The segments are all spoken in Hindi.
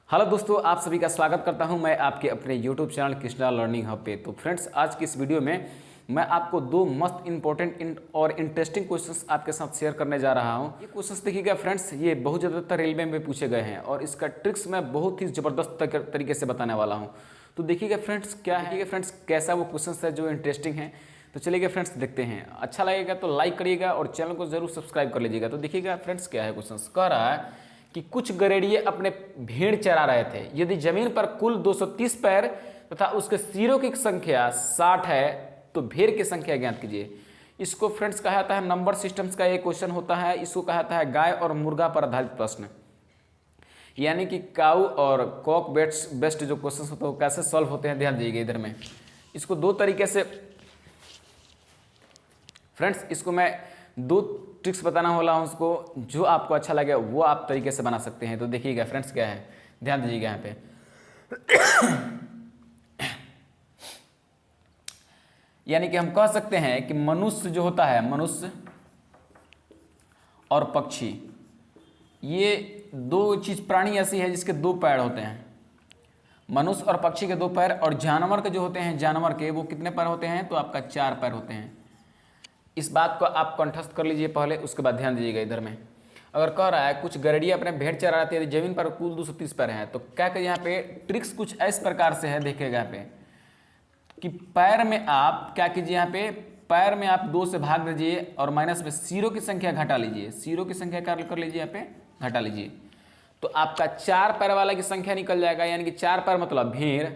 हेलो दोस्तों, आप सभी का स्वागत करता हूं मैं आपके अपने YouTube channel Krishna learning hub पे। तो फ्रेंड्स, आज की इस वीडियो में मैं आपको दो मस्त इंपॉर्टेंट और इंटरेस्टिंग क्वेश्चंस आपके साथ शेयर करने जा रहा हूं। ये क्वेश्चंस देखिएगा फ्रेंड्स, ये बहुत ज़्यादातर रेलवे में पूछे गए हैं और इसका ट्रिक्स मैं बहुत ही ज़बरदस्त तरीके से बताने वाला हूँ। तो देखिएगा फ्रेंड्स क्या है, फ्रेंड्स कैसा वो क्वेश्चन है जो इंटरेस्टिंग है। तो चलिएगा फ्रेंड्स देखते हैं। अच्छा लगेगा तो लाइक करिएगा और चैनल को जरूर सब्सक्राइब कर लीजिएगा। तो देखिएगा फ्रेंड्स क्या है क्वेश्चन। कह रहा है कि कुछ गरेड़िए अपने भेड़ चरा रहे थे। यदि जमीन पर कुल 230 पैर तथा उसके सिरों की संख्या 60 है तो भेड़ की संख्या ज्ञात कीजिए। इसको फ्रेंड्स कहा जाता है नंबर सिस्टम्स का एक क्वेश्चन होता है। इसको कहा जाता है गाय और मुर्गा पर आधारित प्रश्न, यानी कि काऊ और कॉक बेस्ट जो क्वेश्चन होते हैं वो कैसे सॉल्व होते हैं, ध्यान दीजिएगा इधर में। इसको दो तरीके से फ्रेंड्स, इसको मैं दो ट्रिक्स बताना वाला हूँ। उसको जो आपको अच्छा लगे वो आप तरीके से बना सकते हैं। तो देखिएगा फ्रेंड्स क्या है, ध्यान दीजिएगा यहाँ पे। यानी कि हम कह सकते हैं कि मनुष्य जो होता है, मनुष्य और पक्षी, ये दो चीज प्राणी ऐसी है जिसके दो पैर होते हैं। मनुष्य और पक्षी के दो पैर, और जानवर के जो होते हैं, जानवर के वो कितने पैर होते हैं? तो आपका 4 पैर होते हैं। इस बात को आप कंठस्थ कर लीजिए पहले, उसके बाद ध्यान दीजिएगा इधर में। अगर कह रहा है कुछ गरेड़िए अपने भेड़ चरा रहे थे, जमीन पर कुल 230 पैर हैं, तो क्या कर यहाँ पे ट्रिक्स कुछ इस प्रकार से है। देखिएगा यहाँ पे कि पैर में आप क्या कीजिए, यहाँ पे पैर में आप 2 से भाग दीजिए और माइनस में सिरों की संख्या घटा लीजिए। सिरों की संख्या कर लीजिए, यहाँ पे घटा लीजिए तो आपका 4 पैर वाला की संख्या निकल जाएगा। यानी कि 4 पैर मतलब भेड़।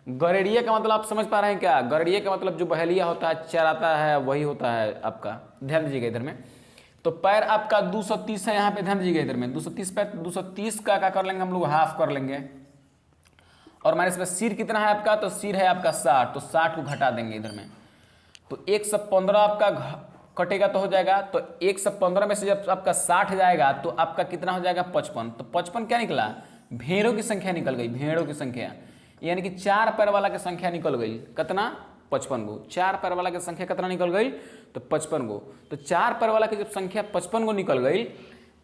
गरेड़िए का मतलब आप समझ पा रहे हैं क्या? गरेड़िए का मतलब जो बहेलिया होता है, चराता है, वही होता है आपका। ध्यान दीजिएगा इधर में। तो पैर आपका 230 है यहाँ पे, ध्यान दीजिएगा इधर में 230 पैर। 230 का क्या कर लेंगे हम लोग, हाफ कर लेंगे। और माइनस में सिर कितना है आपका? तो सिर है आपका 60, तो 60 को घटा देंगे इधर में। तो 115 आपका कटेगा तो हो जाएगा। तो 115 में से जब आपका 60 जाएगा तो आपका कितना हो जाएगा? 55। तो 55 क्या निकला? भेड़ों की संख्या निकल गई, भेड़ों की संख्या। यानी कि 4 पैर वाला की संख्या निकल गई कितना? 55 गो। 4 पैर वाला की संख्या कितना निकल गई? तो 55 गो। तो 4 पैर वाला की जब संख्या 55 गो निकल गई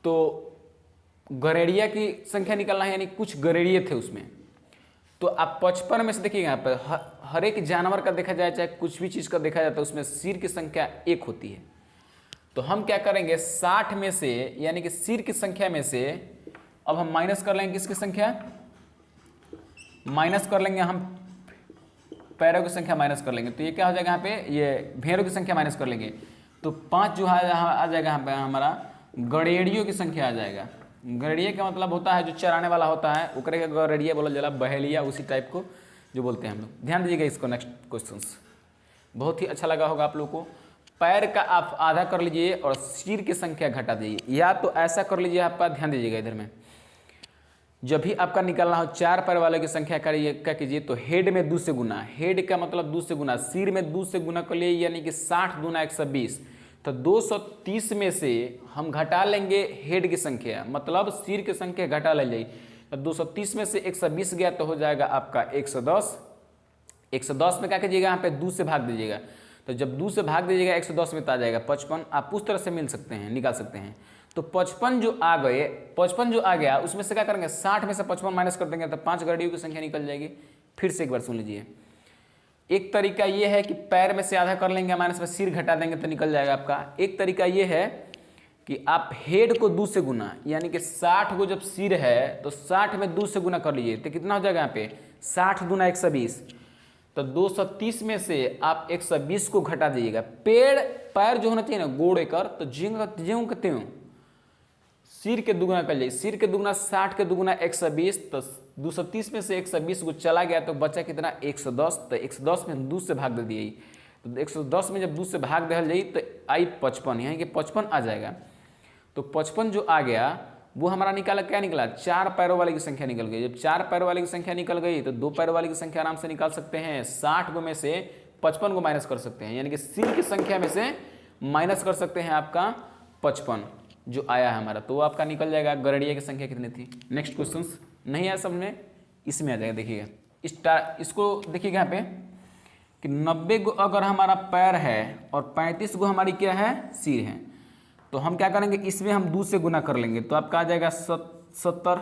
तो गरेड़िया की संख्या निकलना है, यानी कुछ गरेड़िए थे उसमें। तो आप 55 में से देखिएगा यहाँ पर हर एक जानवर का देखा जाए, चाहे कुछ भी चीज़ का देखा जाता है, उसमें सिर की संख्या 1 होती है। तो हम क्या करेंगे, 60 में से यानी कि सिर की संख्या में से अब हम माइनस कर लेंगे किसकी संख्या? माइनस कर लेंगे हम पैरों की संख्या माइनस कर लेंगे। तो ये क्या हो जाएगा यहाँ पे? ये भेड़ों की संख्या माइनस कर लेंगे तो 5 जो आ जाएगा यहाँ पे हमारा गड़ेड़ियों की संख्या आ जाएगा। गड़ेड़िया का मतलब होता है जो चराने वाला होता है, उकरे का गड़ेड़िया बोला जाला, बहेलिया उसी टाइप को जो बोलते हैं हम लोग। ध्यान दीजिएगा इसको। नेक्स्ट क्वेश्चन बहुत ही अच्छा लगा होगा आप लोगों को। पैर का आप आधा कर लीजिए और सिर की संख्या घटा दीजिए, या तो ऐसा कर लीजिए आपका। ध्यान दीजिएगा इधर में, जब भी आपका निकलना हो 4 पैर वाले की संख्या करिए, क्या कीजिए तो हेड में 2 से गुना। हेड का मतलब 2 से गुना, सिर में 2 से गुना कर लिए, यानी कि 60 दूना 120। तो 230 में से हम घटा लेंगे हेड की संख्या, मतलब सिर की संख्या घटा ले जाइए। तो 230 में से 120 गया तो हो जाएगा आपका 110। 110 में क्या कीजिएगा, यहाँ पे 2 से भाग दीजिएगा। तो जब 2 से भाग दीजिएगा 110 में तो आ जाएगा 55। आप उस तरह से मिल सकते हैं, निकाल सकते हैं। तो 55 जो आ गए, 55 जो आ गया उसमें से क्या करेंगे, 60 में से 55 माइनस कर देंगे तो 5 गड़ियों की संख्या निकल जाएगी। फिर से एक बार सुन लीजिए। एक तरीका ये है कि पैर में से आधा कर लेंगे, माइनस में सिर घटा देंगे तो निकल जाएगा आपका। एक तरीका ये है कि आप हेड को 2 से गुना, यानी कि 60 को जब सिर है तो 60 में 2 से गुना कर लीजिए तो कितना हो जाएगा यहाँ पे? 60 दूना 120। तो 230 में से आप 120 को घटा दीजिएगा। पैर जो होना चाहिए ना गोड़ एकर, तो ज्यों कहते हो सिर के दुगुना कर लीजिए। सिर के दुगुना 60 के दुगुना 120। तो 230 में से 120 को चला गया तो बचा कितना? 110। तो 110 में 2 से भाग दे दिए। तो 110 में जब 2 से भाग दे जाइए तो आई 55, यानी कि 55 आ जाएगा। तो 55 जो आ गया वो हमारा निकाला, क्या निकला? 4 पैरों वाले की संख्या निकल गई। जब 4 पैरों वाले की संख्या निकल गई तो 2 पैरों वाले की संख्या आराम से निकाल सकते हैं। 60 गो में से 55 को माइनस कर सकते हैं, यानी कि सिर की संख्या में से माइनस कर सकते हैं आपका 55 जो आया है हमारा। तो वो आपका निकल जाएगा। गड़ेड़िया की संख्या कितनी थी? नेक्स्ट क्वेश्चन नहीं आया सब में, इसमें आ जाएगा। देखिएगा इसको देखिएगा यहाँ पे कि 90 गो अगर हमारा पैर है और 35 गो हमारी क्या है? सिर है। तो हम क्या करेंगे, इसमें हम 2 से गुना कर लेंगे तो आपका आ जाएगा 70।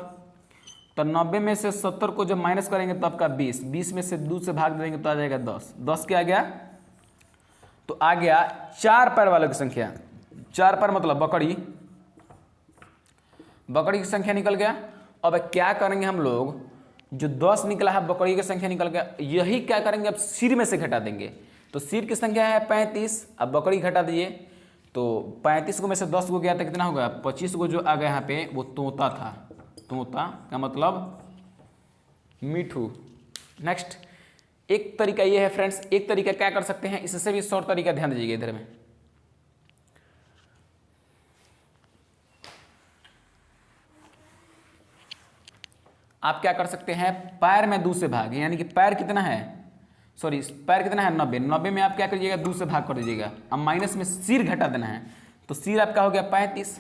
तो 90 में से 70 को जब माइनस करेंगे तो आपका 20, 20 में से 2 से भाग देंगे तो आ जाएगा 10, 10 क्या आ गया, तो आ गया 4 पैर वालों की संख्या। 4 पैर मतलब बकरी, बकरी की संख्या निकल गया। अब क्या करेंगे हम लोग, जो 10 निकला है बकरी की संख्या निकल गया, यही क्या करेंगे अब सिर में से घटा देंगे। तो सिर की संख्या है 35, अब बकरी घटा दिए तो 35 को में से 10 को गया था कितना होगा, 25 को जो आ गया यहाँ पे वो तोता था, तोता का मतलब मिठू। नेक्स्ट एक तरीका ये है फ्रेंड्स, एक तरीका क्या कर सकते हैं, इससे भी शॉर्ट तरीका ध्यान दीजिएगा इधर में। आप क्या कर सकते हैं, पैर में 2 से भाग, यानी कि पैर कितना है, सॉरी पैर कितना है 90, 90 में आप क्या करिएगा 2 से भाग कर दीजिएगा। अब माइनस में सिर घटा देना है, तो सिर आपका हो गया 35,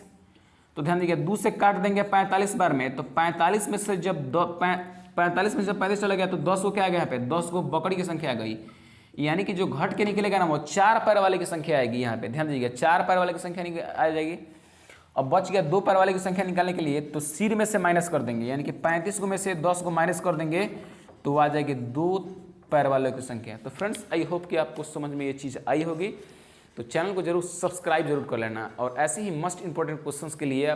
तो ध्यान दीजिएगा 2 से काट देंगे 45 बार में, तो 45 में से जब 45 में से 35 चला गया तो 10 को क्या आ गया यहाँ पे, 10 को बकरी की संख्या आ गई, यानी कि जो घट के निकलेगा ना वो 4 पैर वाले की संख्या आएगी। यहाँ पे ध्यान दीजिएगा 4 पैर वाले की संख्या आ जाएगी। अब बच गया 2 पैर वाले की संख्या निकालने के लिए, तो सिर में से माइनस कर देंगे, यानी कि 35 को में से 10 को माइनस कर देंगे तो आ जाएगी 2 पैर वालों की संख्या। तो फ्रेंड्स आई होप कि आपको समझ में ये चीज़ आई होगी, तो चैनल को जरूर सब्सक्राइब जरूर कर लेना। और ऐसे ही मस्ट इंपॉर्टेंट क्वेश्चंस के लिए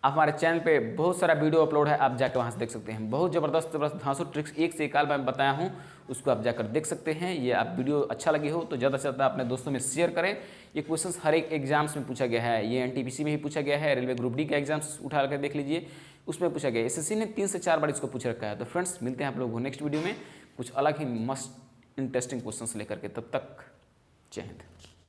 आप हमारे चैनल पे बहुत सारा वीडियो अपलोड है, आप जाकर वहाँ से देख सकते हैं। बहुत ज़बरदस्त धांसू ट्रिक्स एक से एक बार मैं बताया हूँ, उसको आप जाकर देख सकते हैं। ये आप वीडियो अच्छा लगी हो तो ज़्यादा से ज़्यादा अपने दोस्तों में शेयर करें। ये क्वेश्चंस हर एक एग्जाम्स में पूछा गया है, ये एनटीपीसी में ही पूछा गया है, रेलवे ग्रुप डी के एग्जाम्स उठा कर देख लीजिए, उसमें पूछा गया। एसएससी ने 3 से 4 बार इसको पूछ रखा है। तो फ्रेंड्स मिलते हैं आप लोगों को नेक्स्ट वीडियो में कुछ अलग ही मस्ट इंटरेस्टिंग क्वेश्चंस लेकर के, तब तक जय हिंद।